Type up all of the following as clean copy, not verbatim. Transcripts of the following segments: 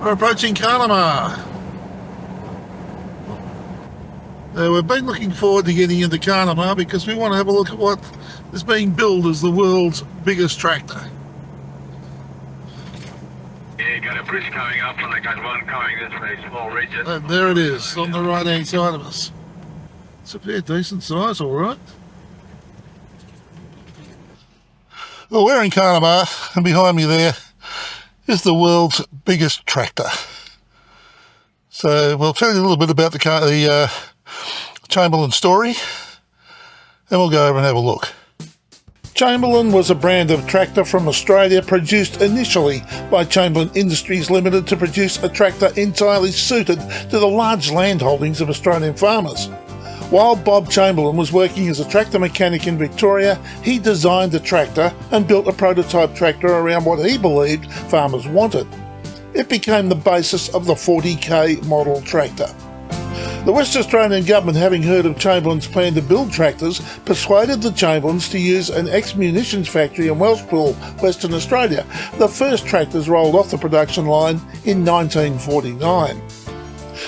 We're approaching Carnamah. We've been looking forward to getting into Carnamah because we want to have a look at what is being billed as the world's biggest tractor. Yeah, you got a bridge coming up and I got one coming this way, small region. And there it is, on the right hand side of us. It's a fair decent size, alright. Well, we're in Carnamah, and behind me there is the world's biggest tractor. So we'll tell you a little bit about the Chamberlain story, and we'll go over and have a look. Chamberlain was a brand of tractor from Australia produced initially by Chamberlain Industries Limited to produce a tractor entirely suited to the large land holdings of Australian farmers. While Bob Chamberlain was working as a tractor mechanic in Victoria, he designed the tractor and built a prototype tractor around what he believed farmers wanted. It became the basis of the 40K model tractor. The West Australian government, having heard of Chamberlain's plan to build tractors, persuaded the Chamberlains to use an ex-munitions factory in Welshpool, Western Australia. The first tractors rolled off the production line in 1949.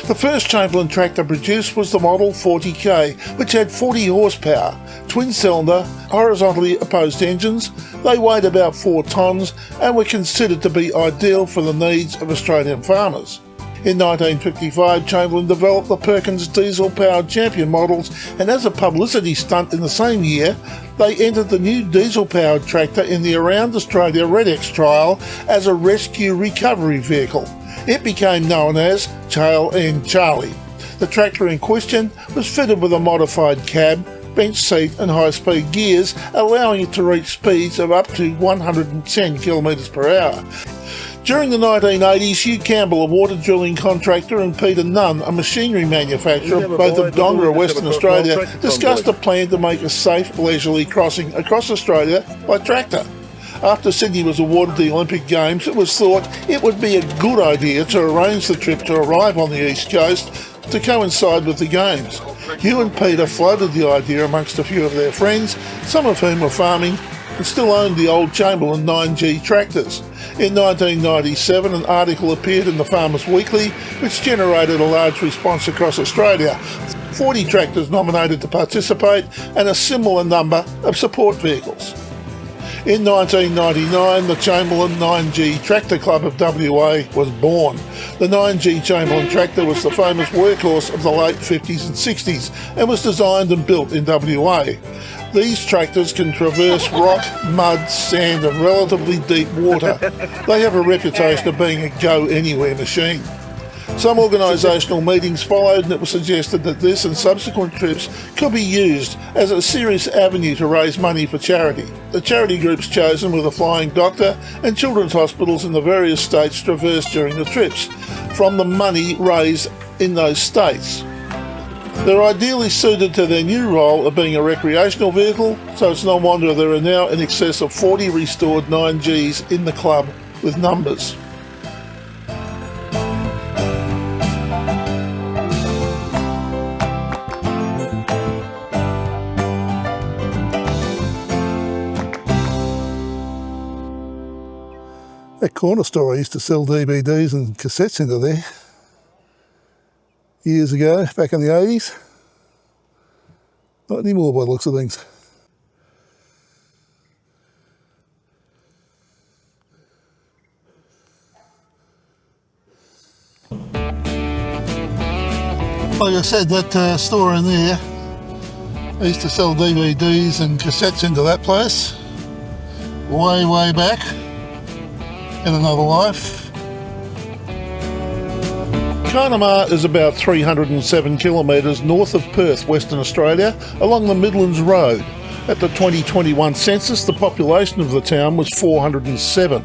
The first Chamberlain tractor produced was the Model 40K, which had 40 horsepower, twin-cylinder, horizontally opposed engines. They weighed about 4 tonnes and were considered to be ideal for the needs of Australian farmers. In 1955, Chamberlain developed the Perkins diesel-powered Champion models, and as a publicity stunt in the same year, they entered the new diesel-powered tractor in the Around Australia RedX trial as a rescue recovery vehicle. It became known as Tail End Charlie. The tractor in question was fitted with a modified cab, bench seat and high-speed gears, allowing it to reach speeds of up to 110 km per hour. During the 1980s, Hugh Campbell, a water drilling contractor, and Peter Nunn, a machinery manufacturer, both of Dongara, Western Australia, discussed a plan to make a safe, leisurely crossing across Australia by tractor. After Sydney was awarded the Olympic Games, it was thought it would be a good idea to arrange the trip to arrive on the East Coast to coincide with the Games. Hugh and Peter floated the idea amongst a few of their friends, some of whom were farming and still owned the old Chamberlain 9G tractors. In 1997, an article appeared in the Farmers Weekly, which generated a large response across Australia. 40 tractors nominated to participate and a similar number of support vehicles. In 1999, the Chamberlain 9G Tractor Club of WA was born. The 9G Chamberlain tractor was the famous workhorse of the late 50s and 60s and was designed and built in WA. These tractors can traverse rock, mud, sand and relatively deep water. They have a reputation of being a go-anywhere machine. Some organisational meetings followed, and it was suggested that this and subsequent trips could be used as a serious avenue to raise money for charity. The charity groups chosen were the Flying Doctor and children's hospitals in the various states traversed during the trips, from the money raised in those states. They're ideally suited to their new role of being a recreational vehicle, so it's no wonder there are now in excess of 40 restored 9Gs in the club with numbers. That corner store I used to sell DVDs and cassettes into there years ago, back in the 80s. Not anymore by the looks of things. Like I said, that store in there, I used to sell DVDs and cassettes into that place way back in another life. Carnamah is about 307 kilometres north of Perth, Western Australia, along the Midlands Road. At the 2021 census, the population of the town was 407.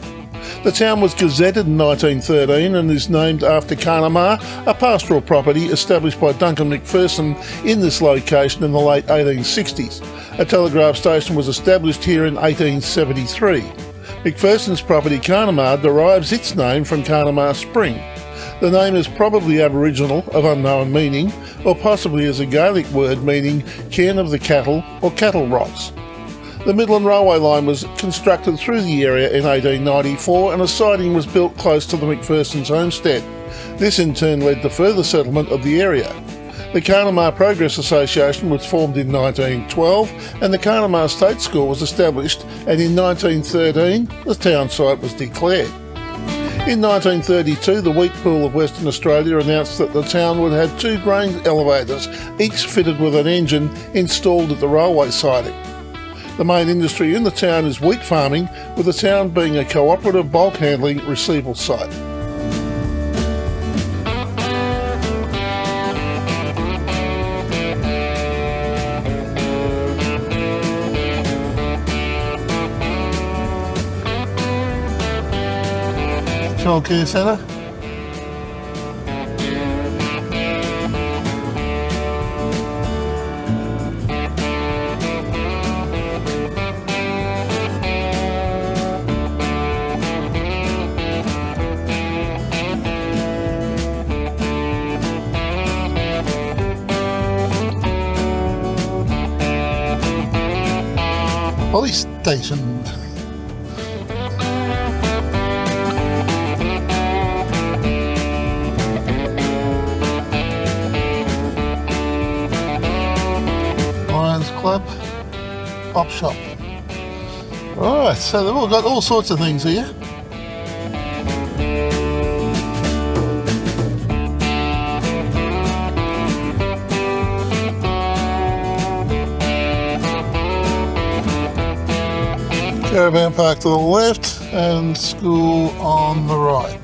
The town was gazetted in 1913 and is named after Carnamah, a pastoral property established by Duncan Macpherson in this location in the late 1860s. A telegraph station was established here in 1873. Macpherson's property Carnamah derives its name from Carnamah Spring. The name is probably Aboriginal, of unknown meaning, or possibly is a Gaelic word meaning cairn of the cattle or cattle rocks. The Midland Railway line was constructed through the area in 1894 and a siding was built close to the Macpherson's Homestead. This in turn led to further settlement of the area. The Carnamah Progress Association was formed in 1912 and the Carnamah State School was established, and in 1913 the town site was declared. In 1932 the Wheat Pool of Western Australia announced that the town would have 2 grain elevators, each fitted with an engine, installed at the railway siding. The main industry in the town is wheat farming, with the town being a cooperative bulk handling receival site. Childcare centre. Police station. Lions Club, Pop Shop. Alright, so they've all got all sorts of things here. Caravan park to the left and school on the right.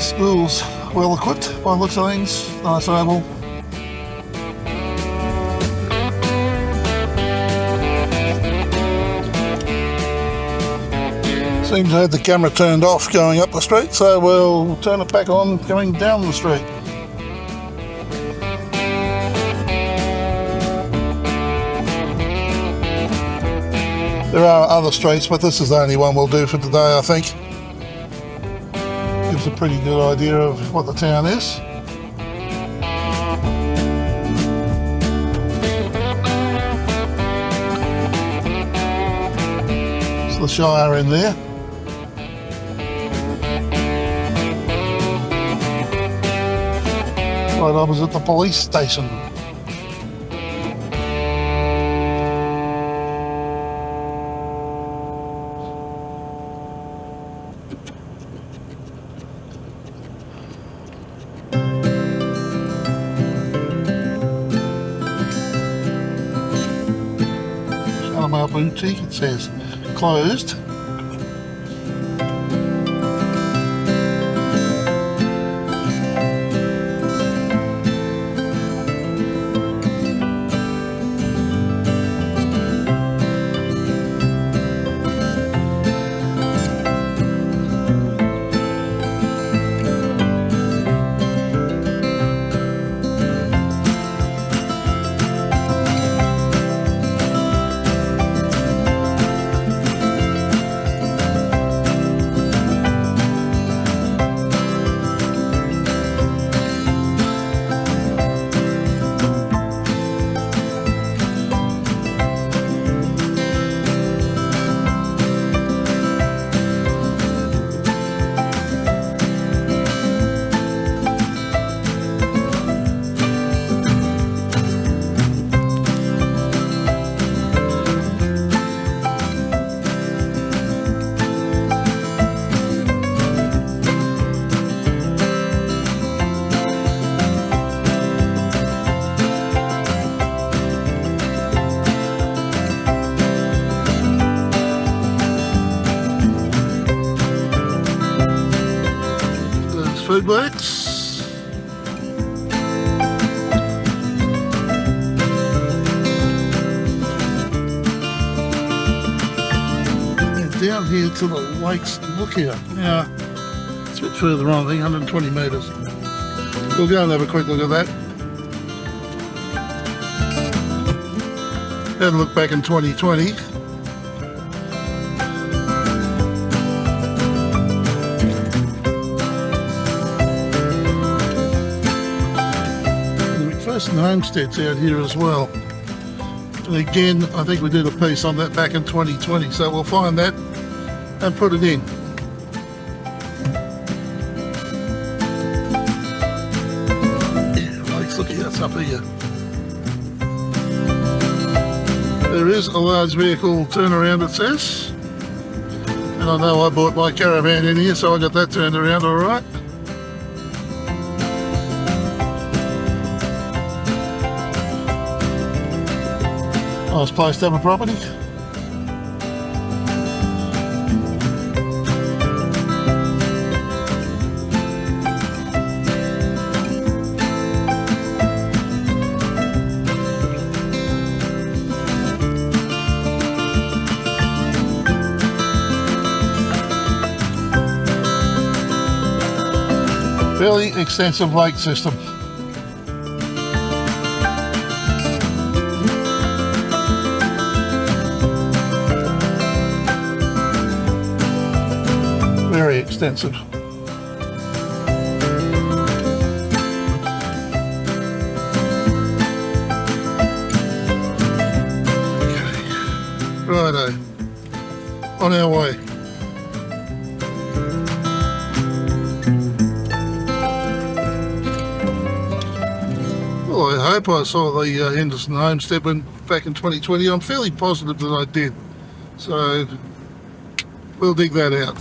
School's well equipped by the looks of things, nice oval. Seems I had the camera turned off going up the street, so we'll turn it back on going down the street. There are other streets, but this is the only one we'll do for today, I think. Gives a pretty good idea of what the town is. It's the Shire in there. Right opposite the police station. Carnamah Boutique, it says closed. Food Works. down here to the Lakes Lookout. Now, it's a bit further on, I think, 120 metres. We'll go and have a quick look at that. Had a look back in 2020. The Macpherson Homestead's out here as well. And again, I think we did a piece on that back in 2020, so we'll find that and put it in. Lakes Lookout's up here. There is a large vehicle turnaround, it says. And I know I bought my caravan in here, so I got that turned around all right. Nice place to have a property. Fairly extensive lake system. Very extensive. Okay, righto, on our way. Well, I hope I saw the Henderson Homestead back in 2020. I'm fairly positive that I did. So we'll dig that out.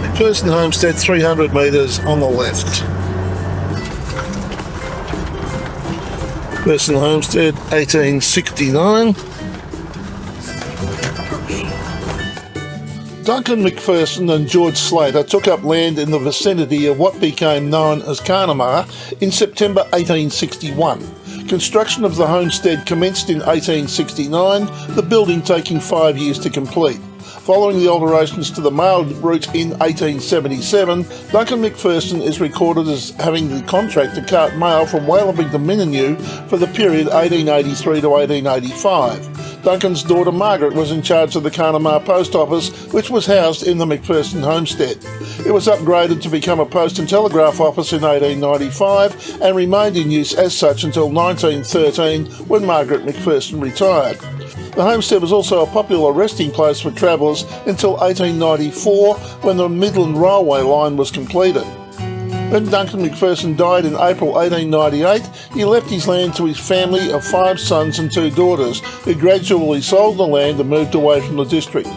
Macpherson Homestead, 300 metres on the left. Macpherson Homestead, 1869. Duncan Macpherson and George Slater took up land in the vicinity of what became known as Carnamah in September 1861. Construction of the homestead commenced in 1869, the building taking 5 years to complete. Following the alterations to the mail route in 1877, Duncan Macpherson is recorded as having the contract to cart mail from Whalabing to Mininu for the period 1883 to 1885. Duncan's daughter Margaret was in charge of the Carnamah post office, which was housed in the Macpherson homestead. It was upgraded to become a post and telegraph office in 1895 and remained in use as such until 1913 when Margaret Macpherson retired. The homestead was also a popular resting place for travellers until 1894 when the Midland Railway line was completed. When Duncan Macpherson died in April 1898, he left his land to his family of 5 sons and 2 daughters, who gradually sold the land and moved away from the district.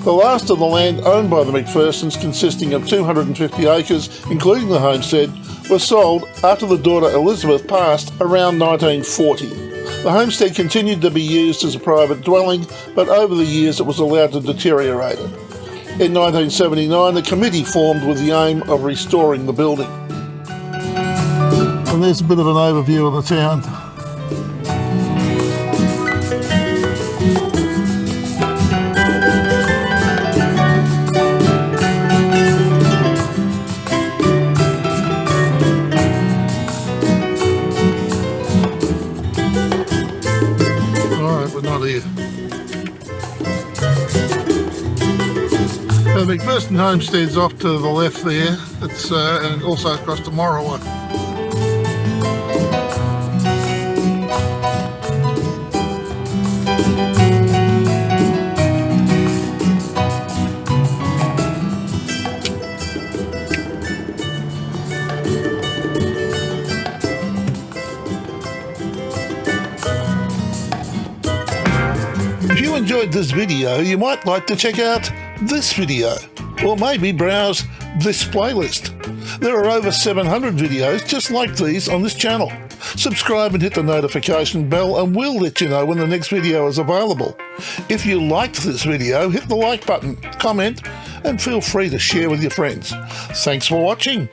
The last of the land owned by the Macphersons, consisting of 250 acres, including the homestead, was sold after the daughter Elizabeth passed around 1940. The homestead continued to be used as a private dwelling, but over the years it was allowed to deteriorate. In 1979, a committee formed with the aim of restoring the building. And there's a bit of an overview of the town. Alright, we're not here. The Macpherson Homestead's off to the left there. It's and also across to Morawa. If you enjoyed this video, you might like to check out this video, or maybe browse this playlist. There are over 700 videos just like these on this channel. Subscribe and hit the notification bell and we'll let you know when the next video is available. If you liked this video, hit the like button, comment, and feel free to share with your friends. Thanks for watching.